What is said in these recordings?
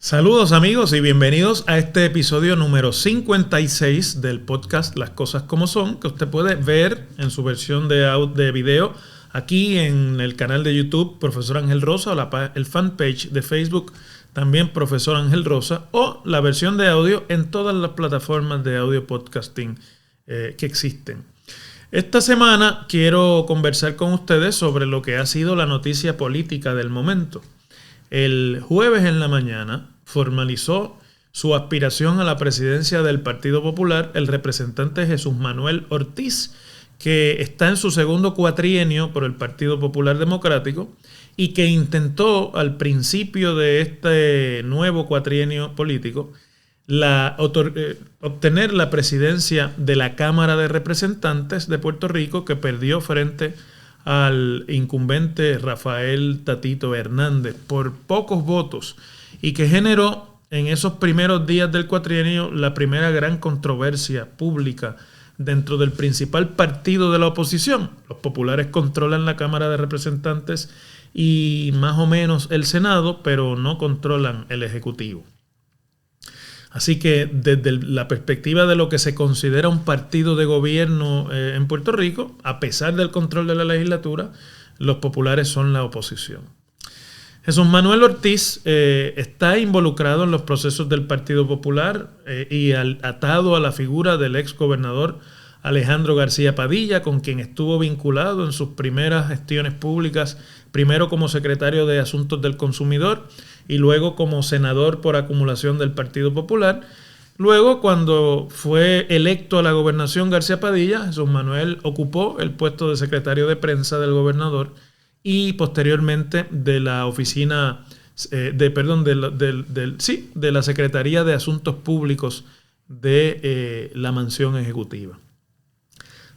Saludos amigos y bienvenidos a este episodio número 56 del podcast Las Cosas Como Son, que usted puede ver en su versión de video aquí en el canal de YouTube Profesor Ángel Rosa o el fanpage de Facebook también Profesor Ángel Rosa, o la versión de audio en todas las plataformas de audio podcasting que existen. Esta semana quiero conversar con ustedes sobre lo que ha sido la noticia política del momento. El jueves en la mañana formalizó su aspiración a la presidencia del Partido Popular el representante Jesús Manuel Ortiz, que está en su segundo cuatrienio por el Partido Popular Democrático y que intentó al principio de este nuevo cuatrienio político obtener la presidencia de la Cámara de Representantes de Puerto Rico, que perdió frente al incumbente Rafael Tatito Hernández por pocos votos, y que generó en esos primeros días del cuatrienio la primera gran controversia pública dentro del principal partido de la oposición. Los populares controlan la Cámara de Representantes y más o menos el Senado, pero no controlan el Ejecutivo. Así que desde la perspectiva de lo que se considera un partido de gobierno en Puerto Rico, a pesar del control de la legislatura, los populares son la oposición. Jesús Manuel Ortiz está involucrado en los procesos del Partido Popular y atado a la figura del ex gobernador Alejandro García Padilla, con quien estuvo vinculado en sus primeras gestiones públicas, primero como secretario de Asuntos del Consumidor y luego como senador por acumulación del Partido Popular. Luego, cuando fue electo a la gobernación García Padilla, Jesús Manuel ocupó el puesto de secretario de prensa del gobernador y posteriormente de la oficina, de la Secretaría de Asuntos Públicos de la Mansión Ejecutiva.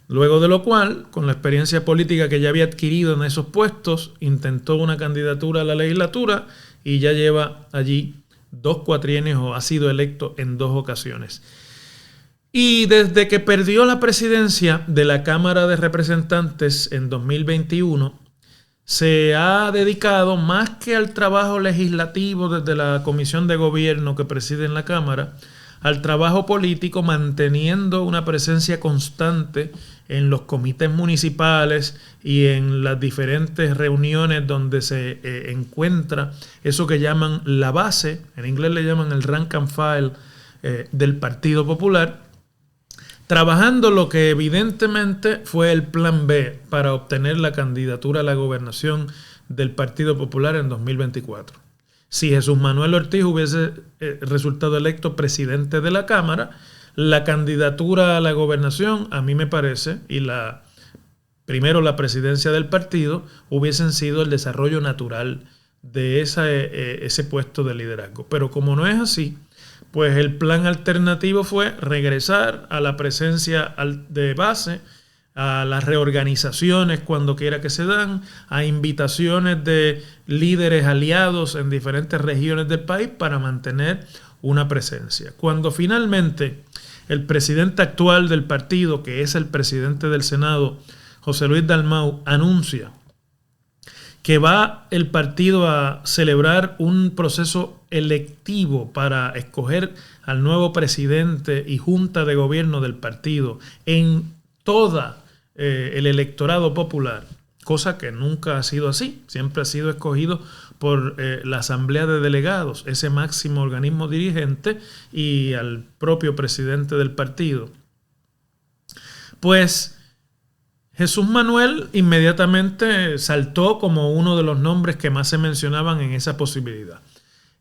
Luego de lo cual, con la experiencia política que ya había adquirido en esos puestos, intentó una candidatura a la legislatura y ya lleva allí 2 cuatrienios o ha sido electo en 2 ocasiones. Y desde que perdió la presidencia de la Cámara de Representantes en 2021, se ha dedicado más que al trabajo legislativo desde la Comisión de Gobierno que preside en la Cámara, al trabajo político, manteniendo una presencia constante en los comités municipales y en las diferentes reuniones donde se encuentra eso que llaman la base, en inglés le llaman el rank and file del Partido Popular, trabajando lo que evidentemente fue el plan B para obtener la candidatura a la gobernación del Partido Popular en 2024. Si Jesús Manuel Ortiz hubiese resultado electo presidente de la Cámara, la candidatura a la gobernación, a mí me parece, y primero la presidencia del partido, hubiesen sido el desarrollo natural de ese puesto de liderazgo. Pero como no es así, pues el plan alternativo fue regresar a la presencia de base, a las reorganizaciones cuando quiera que se dan, a invitaciones de líderes aliados en diferentes regiones del país para mantener una presencia. Cuando finalmente el presidente actual del partido, que es el presidente del Senado, José Luis Dalmau, anuncia que va el partido a celebrar un proceso electivo para escoger al nuevo presidente y junta de gobierno del partido en toda el electorado popular, cosa que nunca ha sido así, siempre ha sido escogido por la Asamblea de Delegados, ese máximo organismo dirigente, y al propio presidente del partido. Pues Jesús Manuel inmediatamente saltó como uno de los nombres que más se mencionaban en esa posibilidad.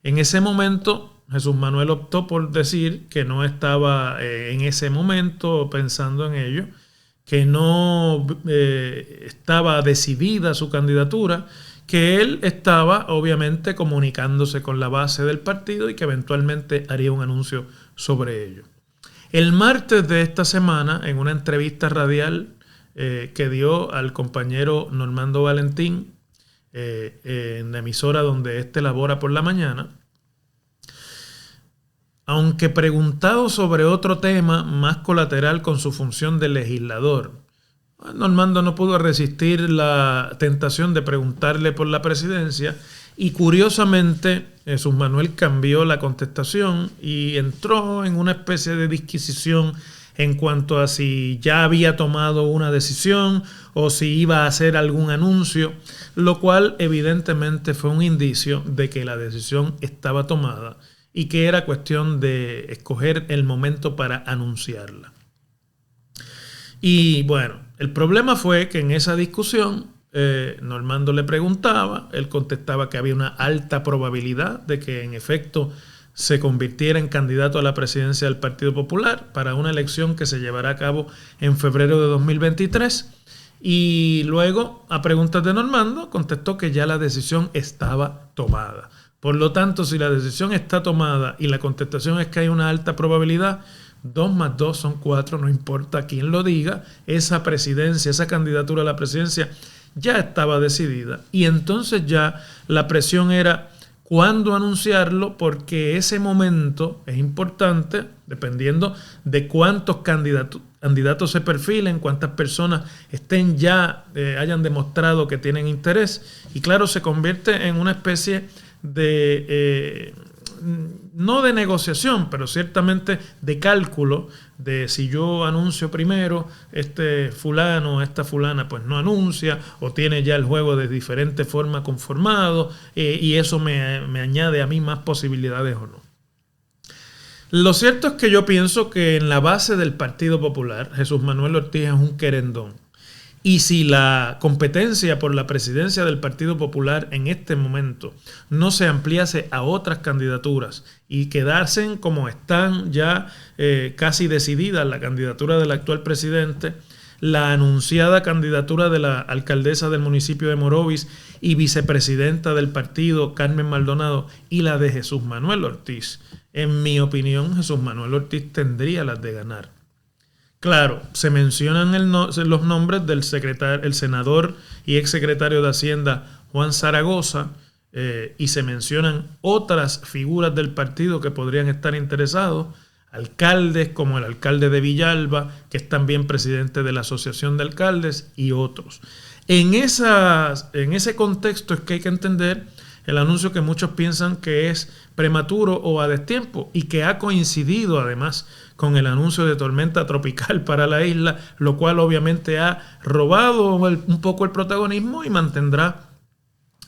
En ese momento, Jesús Manuel optó por decir que no estaba en ese momento pensando en ello, que no estaba decidida su candidatura, que él estaba obviamente comunicándose con la base del partido y que eventualmente haría un anuncio sobre ello. El martes de esta semana, en una entrevista radial que dio al compañero Normando Valentín en la emisora donde éste labora por la mañana, aunque preguntado sobre otro tema más colateral con su función de legislador, Normando no pudo resistir la tentación de preguntarle por la presidencia Y curiosamente, Jesús Manuel cambió la contestación y entró en una especie de disquisición en cuanto a si ya había tomado una decisión o si iba a hacer algún anuncio, lo cual evidentemente fue un indicio de que la decisión estaba tomada y que era cuestión de escoger el momento para anunciarla. Y bueno, el problema fue que en esa discusión Normando le preguntaba, él contestaba que había una alta probabilidad de que en efecto se convirtiera en candidato a la presidencia del Partido Popular para una elección que se llevará a cabo en febrero de 2023. Y luego, a preguntas de Normando, contestó que ya la decisión estaba tomada. Por lo tanto, si la decisión está tomada y la contestación es que hay una alta probabilidad, 2 más 2 son 4, no importa quién lo diga, esa presidencia, esa candidatura a la presidencia ya estaba decidida. Y entonces ya la presión era cuándo anunciarlo, porque ese momento es importante, dependiendo de cuántos candidatos se perfilen, cuántas personas estén ya, hayan demostrado que tienen interés. Y claro, se convierte en una especie de, no de negociación, pero ciertamente de cálculo, de si yo anuncio primero, este fulano, esta fulana, pues no anuncia, o tiene ya el juego de diferente forma conformado, y eso me añade a mí más posibilidades o no. Lo cierto es que yo pienso que en la base del Partido Popular, Jesús Manuel Ortiz es un querendón. Y si la competencia por la presidencia del Partido Popular en este momento no se ampliase a otras candidaturas y quedasen como están ya casi decididas la candidatura del actual presidente, la anunciada candidatura de la alcaldesa del municipio de Morovis y vicepresidenta del partido, Carmen Maldonado, y la de Jesús Manuel Ortiz, en mi opinión, Jesús Manuel Ortiz tendría las de ganar. Claro, se mencionan los nombres del el senador y exsecretario de Hacienda Juan Zaragoza, y se mencionan otras figuras del partido que podrían estar interesados, alcaldes como el alcalde de Villalba, que es también presidente de la Asociación de Alcaldes, y otros. En ese contexto es que hay que entender el anuncio que muchos piensan que es prematuro o a destiempo y que ha coincidido además con el anuncio de tormenta tropical para la isla, lo cual obviamente ha robado un poco el protagonismo y mantendrá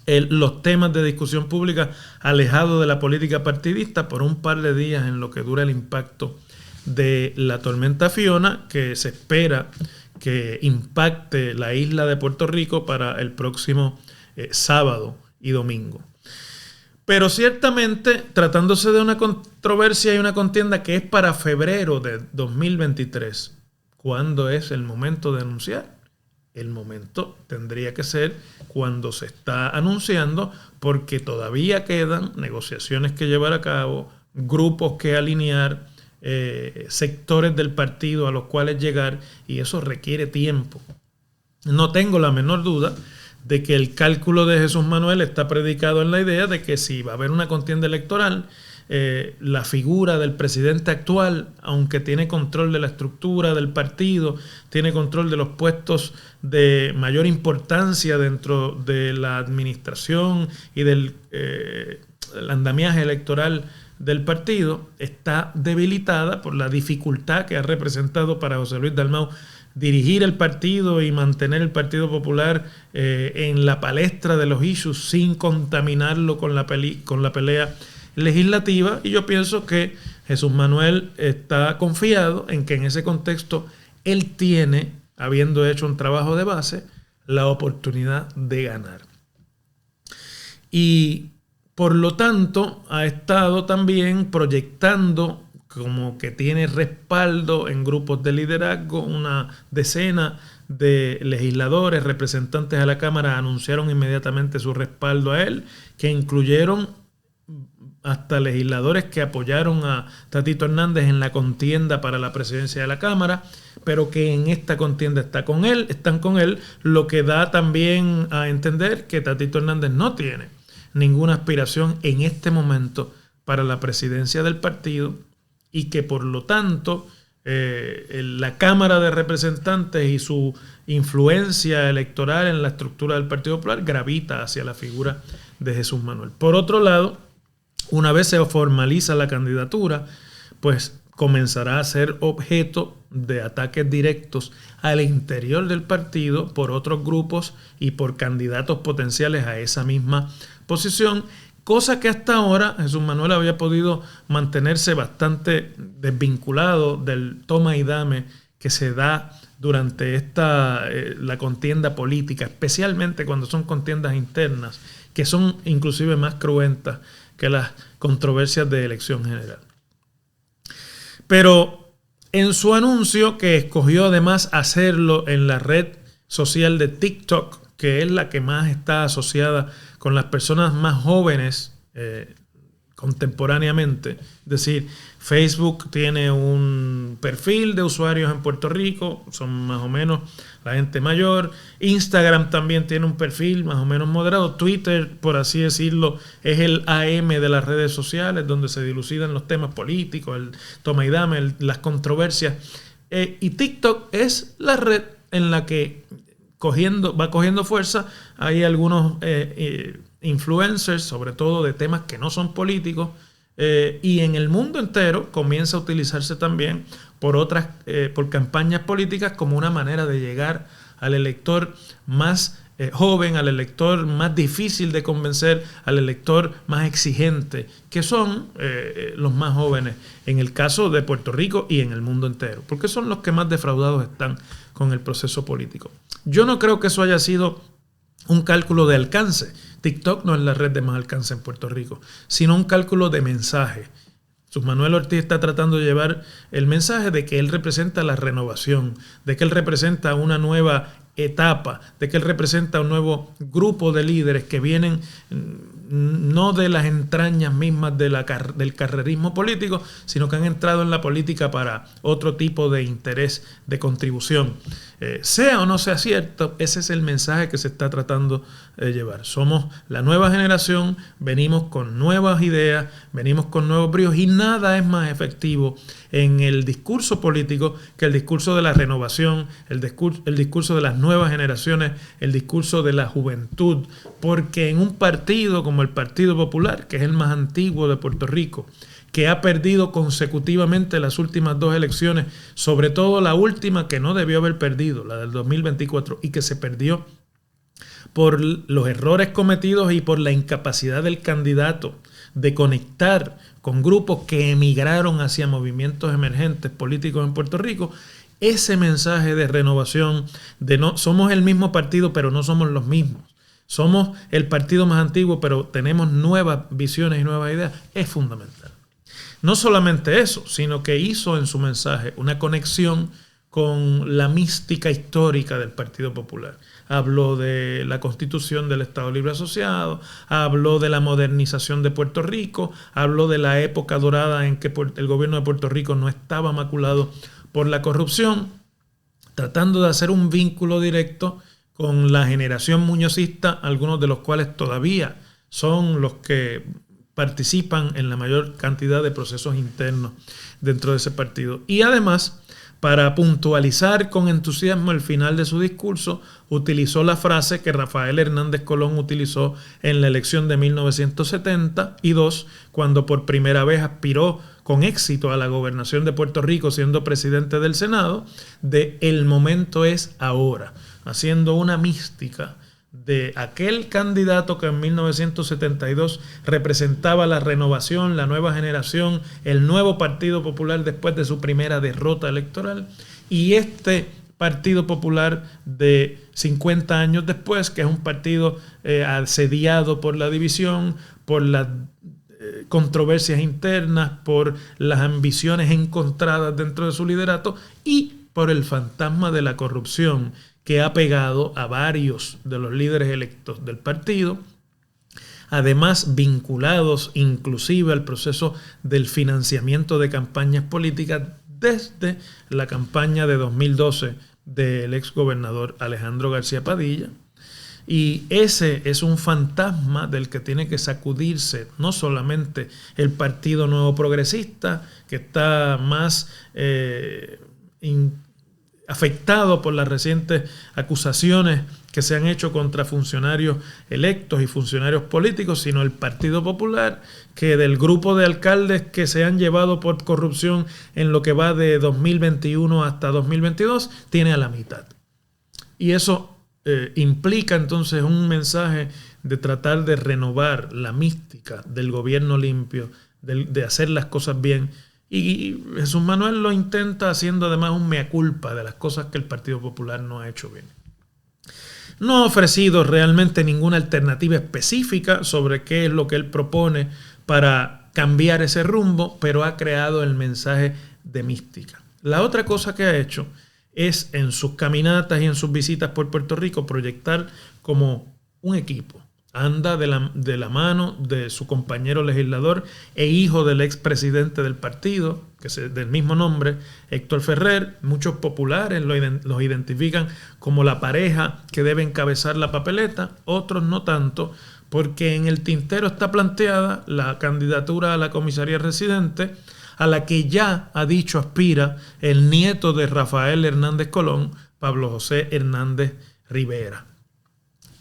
los temas de discusión pública alejados de la política partidista por un par de días en lo que dura el impacto de la tormenta Fiona, que se espera que impacte la isla de Puerto Rico para el próximo sábado y domingo. Pero ciertamente, tratándose de una controversia y una contienda que es para febrero de 2023, ¿cuándo es el momento de anunciar? El momento tendría que ser cuando se está anunciando, porque todavía quedan negociaciones que llevar a cabo, grupos que alinear, sectores del partido a los cuales llegar, y eso requiere tiempo. No tengo la menor duda de que el cálculo de Jesús Manuel está predicado en la idea de que si va a haber una contienda electoral, la figura del presidente actual, aunque tiene control de la estructura del partido, tiene control de los puestos de mayor importancia dentro de la administración y del andamiaje electoral del partido, está debilitada por la dificultad que ha representado para José Luis Dalmau dirigir el partido y mantener el Partido Popular en la palestra de los issues sin contaminarlo con la pelea legislativa. Y yo pienso que Jesús Manuel está confiado en que en ese contexto él tiene, habiendo hecho un trabajo de base, la oportunidad de ganar. Y por lo tanto ha estado también proyectando como que tiene respaldo en grupos de liderazgo. Una decena de legisladores, representantes a la Cámara, anunciaron inmediatamente su respaldo a él, que incluyeron hasta legisladores que apoyaron a Tatito Hernández en la contienda para la presidencia de la Cámara, pero que en esta contienda están con él, lo que da también a entender que Tatito Hernández no tiene ninguna aspiración en este momento para la presidencia del partido, y que por lo tanto la Cámara de Representantes y su influencia electoral en la estructura del Partido Popular gravita hacia la figura de Jesús Manuel. Por otro lado, una vez se formaliza la candidatura, pues comenzará a ser objeto de ataques directos al interior del partido por otros grupos y por candidatos potenciales a esa misma posición, cosa que hasta ahora Jesús Manuel había podido mantenerse bastante desvinculado del toma y dame que se da durante la contienda política, especialmente cuando son contiendas internas, que son inclusive más cruentas que las controversias de elección general. Pero en su anuncio, que escogió además hacerlo en la red social de TikTok, que es la que más está asociada con las personas más jóvenes contemporáneamente, es decir, Facebook tiene un perfil de usuarios en Puerto Rico, son más o menos la gente mayor. Instagram también tiene un perfil más o menos moderado. Twitter, por así decirlo, es el AM de las redes sociales, donde se dilucidan los temas políticos, el toma y dame, las controversias. Y TikTok es la red en la que va cogiendo fuerza. Hay algunos influencers, sobre todo de temas que no son políticos, y en el mundo entero comienza a utilizarse también por campañas políticas como una manera de llegar al elector más joven, al elector más difícil de convencer, al elector más exigente, que son los más jóvenes en el caso de Puerto Rico y en el mundo entero, porque son los que más defraudados están con el proceso político. Yo no creo que eso haya sido un cálculo de alcance. TikTok no es la red de más alcance en Puerto Rico, sino un cálculo de mensaje. Jesús Manuel Ortiz está tratando de llevar el mensaje de que él representa la renovación, de que él representa una nueva etapa, de que él representa un nuevo grupo de líderes que vienen no de las entrañas mismas del carrerismo político, sino que han entrado en la política para otro tipo de interés, de contribución. Sea o no sea cierto, ese es el mensaje que se está tratando de llevar. Somos la nueva generación, venimos con nuevas ideas, venimos con nuevos bríos, y nada es más efectivo en el discurso político que el discurso de la renovación, el discurso de las nuevas generaciones, el discurso de la juventud, porque en un partido como el Partido Popular, que es el más antiguo de Puerto Rico, que ha perdido consecutivamente las últimas dos elecciones, sobre todo la última que no debió haber perdido, la del 2024, y que se perdió por los errores cometidos y por la incapacidad del candidato de conectar con grupos que emigraron hacia movimientos emergentes políticos en Puerto Rico. Ese mensaje de renovación, de no somos el mismo partido pero no somos los mismos, somos el partido más antiguo pero tenemos nuevas visiones y nuevas ideas, es fundamental. No solamente eso, sino que hizo en su mensaje una conexión con la mística histórica del Partido Popular. Habló de la constitución del Estado Libre Asociado, habló de la modernización de Puerto Rico, habló de la época dorada en que el gobierno de Puerto Rico no estaba maculado por la corrupción, tratando de hacer un vínculo directo con la generación muñozista, algunos de los cuales todavía son los que participan en la mayor cantidad de procesos internos dentro de ese partido. Y además, para puntualizar con entusiasmo el final de su discurso, utilizó la frase que Rafael Hernández Colón utilizó en la elección de 1972, cuando por primera vez aspiró con éxito a la gobernación de Puerto Rico siendo presidente del Senado, de el momento es ahora, haciendo una mística de aquel candidato que en 1972 representaba la renovación, la nueva generación, el nuevo Partido Popular después de su primera derrota electoral, y este Partido Popular de 50 años después, que es un partido asediado por la división, por las controversias internas, por las ambiciones encontradas dentro de su liderato y por el fantasma de la corrupción que ha pegado a varios de los líderes electos del partido, además vinculados inclusive al proceso del financiamiento de campañas políticas desde la campaña de 2012 del exgobernador Alejandro García Padilla. Y ese es un fantasma del que tiene que sacudirse no solamente el Partido Nuevo Progresista, que está más afectado por las recientes acusaciones que se han hecho contra funcionarios electos y funcionarios políticos, sino el Partido Popular, que del grupo de alcaldes que se han llevado por corrupción en lo que va de 2021 hasta 2022, tiene a la mitad. Y eso implica entonces un mensaje de tratar de renovar la mística del gobierno limpio, de hacer las cosas bien. Y Jesús Manuel lo intenta haciendo además un mea culpa de las cosas que el Partido Popular no ha hecho bien. No ha ofrecido realmente ninguna alternativa específica sobre qué es lo que él propone para cambiar ese rumbo, pero ha creado el mensaje de mística. La otra cosa que ha hecho es en sus caminatas y en sus visitas por Puerto Rico proyectar como un equipo. Anda de la mano de su compañero legislador e hijo del expresidente del partido, que es del mismo nombre, Héctor Ferrer. Muchos populares los identifican como la pareja que debe encabezar la papeleta, otros no tanto, porque en el tintero está planteada la candidatura a la comisaría residente, a la que ya ha dicho aspira el nieto de Rafael Hernández Colón, Pablo José Hernández Rivera.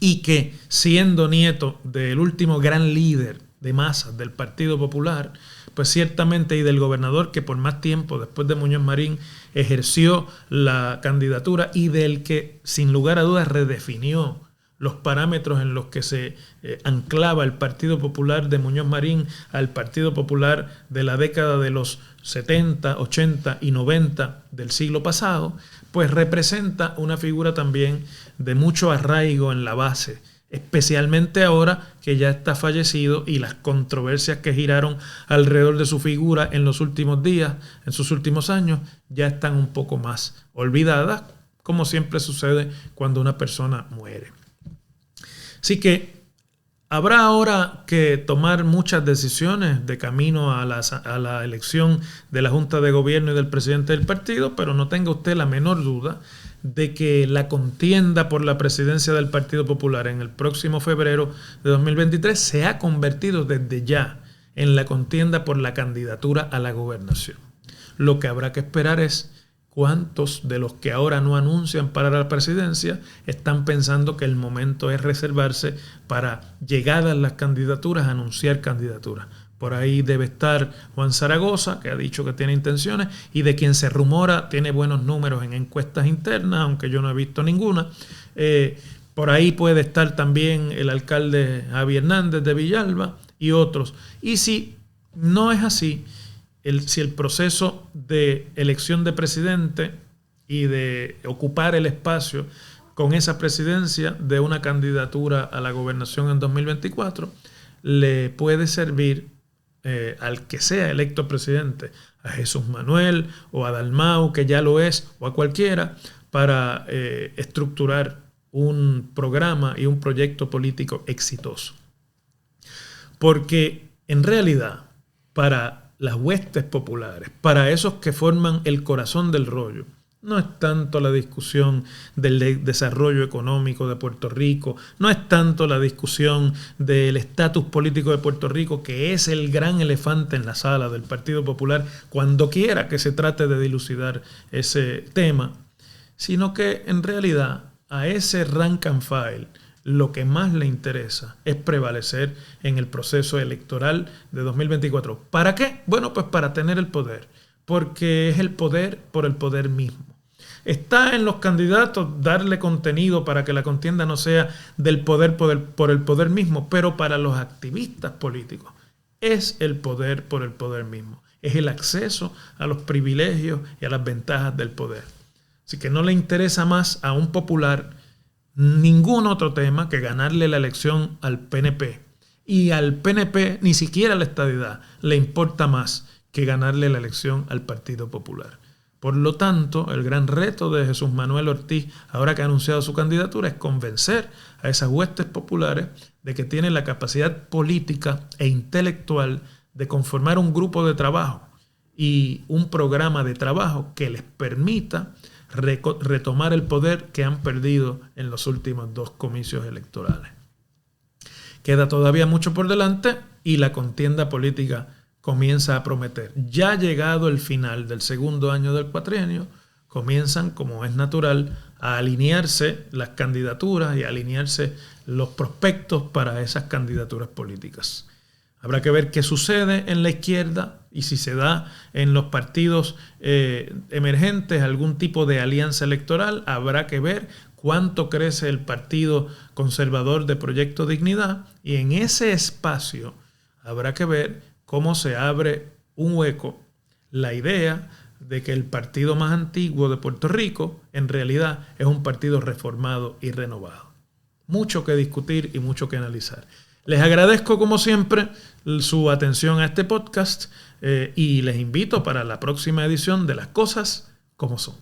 Y que, siendo nieto del último gran líder de masas del Partido Popular, pues ciertamente, y del gobernador que por más tiempo después de Muñoz Marín ejerció la candidatura y del que sin lugar a dudas redefinió los parámetros en los que se anclaba el Partido Popular de Muñoz Marín al Partido Popular de la década de los 70, 80 y 90 del siglo pasado, pues representa una figura también de mucho arraigo en la base, especialmente ahora que ya está fallecido y las controversias que giraron alrededor de su figura en los últimos días, en sus últimos años, ya están un poco más olvidadas, como siempre sucede cuando una persona muere. Así que habrá ahora que tomar muchas decisiones de camino a la elección de la Junta de Gobierno y del presidente del partido, pero no tenga usted la menor duda de que la contienda por la presidencia del Partido Popular en el próximo febrero de 2023 se ha convertido desde ya en la contienda por la candidatura a la gobernación. Lo que habrá que esperar es cuántos de los que ahora no anuncian para la presidencia están pensando que el momento es reservarse para, llegadas las candidaturas, anunciar candidaturas. Por ahí debe estar Juan Zaragoza, que ha dicho que tiene intenciones y de quien se rumora tiene buenos números en encuestas internas, aunque yo no he visto ninguna. Por ahí puede estar también el alcalde Javier Hernández de Villalba y otros. Y si no es así, si el proceso de elección de presidente y de ocupar el espacio con esa presidencia de una candidatura a la gobernación en 2024 le puede servir al que sea electo presidente, a Jesús Manuel o a Dalmau, que ya lo es, o a cualquiera, para estructurar un programa y un proyecto político exitoso. Porque en realidad, para las huestes populares, para esos que forman el corazón del rollo, no es tanto la discusión del desarrollo económico de Puerto Rico, no es tanto la discusión del estatus político de Puerto Rico, que es el gran elefante en la sala del Partido Popular cuando quiera que se trate de dilucidar ese tema, sino que en realidad a ese rank and file lo que más le interesa es prevalecer en el proceso electoral de 2024. ¿Para qué? Bueno, pues para tener el poder, porque es el poder por el poder mismo. Está en los candidatos darle contenido para que la contienda no sea del poder por el poder mismo, pero para los activistas políticos es el poder por el poder mismo. Es el acceso a los privilegios y a las ventajas del poder. Así que no le interesa más a un popular ningún otro tema que ganarle la elección al PNP. Y al PNP ni siquiera la estadidad le importa más que ganarle la elección al Partido Popular. Por lo tanto, el gran reto de Jesús Manuel Ortiz, ahora que ha anunciado su candidatura, es convencer a esas huestes populares de que tiene la capacidad política e intelectual de conformar un grupo de trabajo y un programa de trabajo que les permita retomar el poder que han perdido en los últimos 2 comicios electorales. Queda todavía mucho por delante y la contienda política comienza a prometer. Ya llegado el final del segundo año del cuatrienio, comienzan, como es natural, a alinearse las candidaturas y a alinearse los prospectos para esas candidaturas políticas. Habrá que ver qué sucede en la izquierda y si se da en los partidos emergentes algún tipo de alianza electoral. Habrá que ver cuánto crece el Partido Conservador de Proyecto Dignidad, y en ese espacio habrá que ver cómo se abre un hueco, la idea de que el partido más antiguo de Puerto Rico en realidad es un partido reformado y renovado. Mucho que discutir y mucho que analizar. Les agradezco como siempre su atención a este podcast y les invito para la próxima edición de Las Cosas como Son.